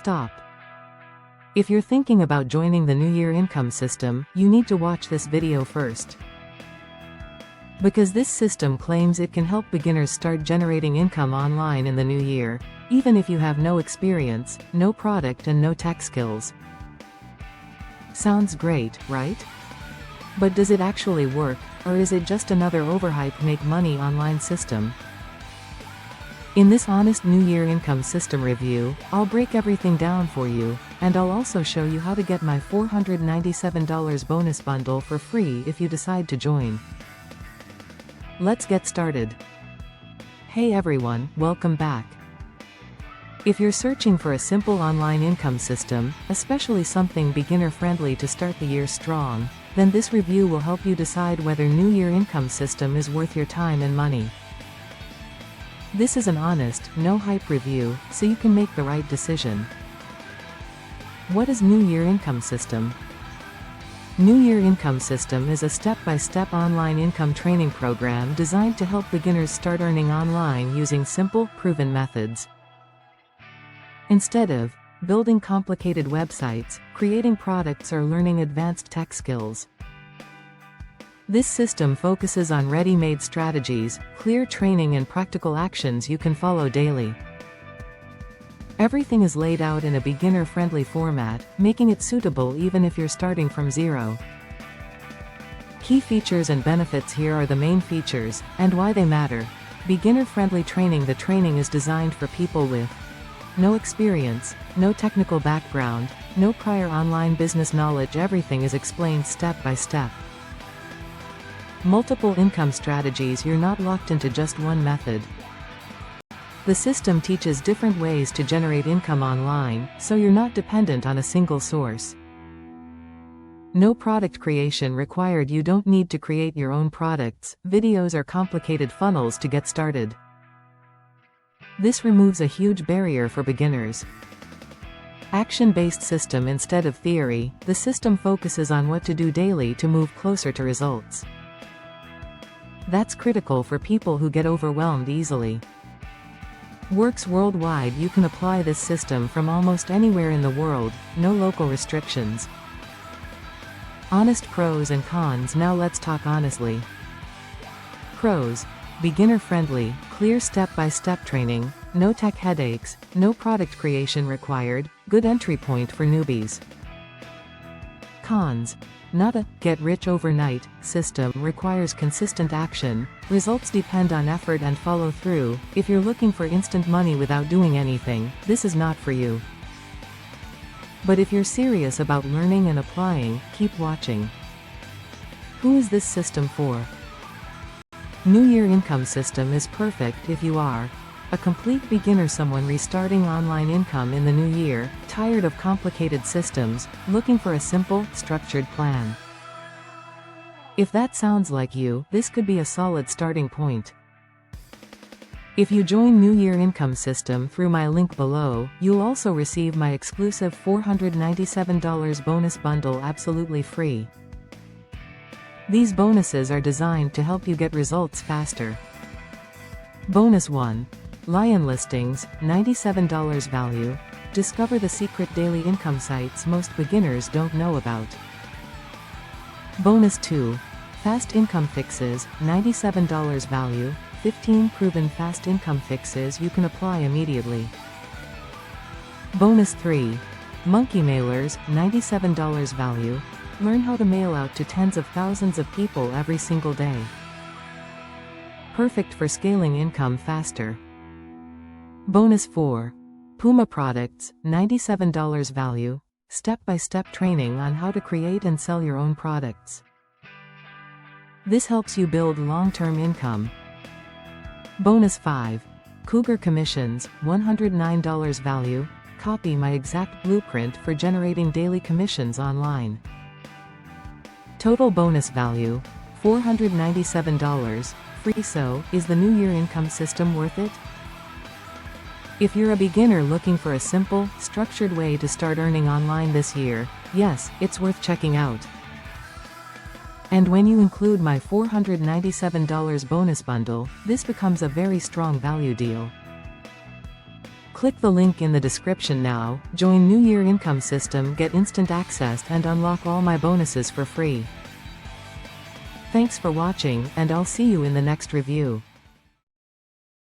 stop. If you're thinking about joining the New Year income system, you need to watch this video first. Because this system claims it can help beginners start generating income online in the new year, even if you have no experience, no product and no tech skills. Sounds great, right? But does it actually work, or is it just another overhyped make money online system? In this honest New Year income system review, I'll break everything down for you, and I'll also show you how to get my $497 bonus bundle for free if you decide to join. Let's get started. Hey everyone, welcome back. If you're searching for a simple online income system, especially something beginner-friendly to start the year strong, then this review will help you decide whether New Year income system is worth your time and money. This is an honest, no-hype review, so you can make the right decision. What is New Year income system? New Year income system is a step-by-step online income training program designed to help beginners start earning online using simple, proven methods. Instead of building complicated websites, creating products or learning advanced tech skills. This system focuses on ready-made strategies, clear training and practical actions you can follow daily. Everything is laid out in a beginner-friendly format, making it suitable even if you're starting from zero. Key features and benefits. Here are the main features, and why they matter. Beginner-friendly training. The training is designed for people with no experience, no technical background, no prior online business knowledge. Everything is explained step by step. Multiple income strategies. You're not locked into just one method. The system teaches different ways to generate income online, so you're not dependent on a single source. No product creation required. You don't need to create your own products, videos or complicated funnels to get started. This removes a huge barrier for beginners. Action-based system. Instead of theory, the system focuses on what to do daily to move closer to results. That's critical for people who get overwhelmed easily. Works worldwide. You can apply this system from almost anywhere in the world, no local restrictions. Honest pros and cons. Now let's talk honestly. Pros. Beginner-friendly, clear step-by-step training, no tech headaches, no product creation required, good entry point for newbies. Cons. Not a get-rich-overnight system. Requires consistent action, results depend on effort and follow-through. If you're looking for instant money without doing anything, this is not for you. But if you're serious about learning and applying, keep watching. Who is this system for? New Year income system is perfect if you are a complete beginner, someone restarting online income in the new year, tired of complicated systems, looking for a simple, structured plan. If that sounds like you, this could be a solid starting point. If you join New Year income system through my link below, you'll also receive my exclusive $497 bonus bundle absolutely free. These bonuses are designed to help you get results faster. Bonus 1. Lion listings, $97 value. Discover the secret daily income sites most beginners don't know about. Bonus 2. Fast income fixes, $97 value. 15 proven fast income fixes you can apply immediately. Bonus 3. Monkey mailers, $97 value. Learn how to mail out to tens of thousands of people every single day. Perfect for scaling income faster. Bonus 4. Puma products, $97 value. Step-by-step training on how to create and sell your own products. This helps you build long-term income. Bonus 5. Cougar commissions, $109 value. Copy my exact blueprint for generating daily commissions online. Total bonus value, $497, free. So, is the New Year income system worth it? If you're a beginner looking for a simple, structured way to start earning online this year, yes, it's worth checking out. And when you include my $497 bonus bundle, this becomes a very strong value deal. Click the link in the description now, join New Year Income System, get instant access and unlock all my bonuses for free. Thanks for watching, and I'll see you in the next review.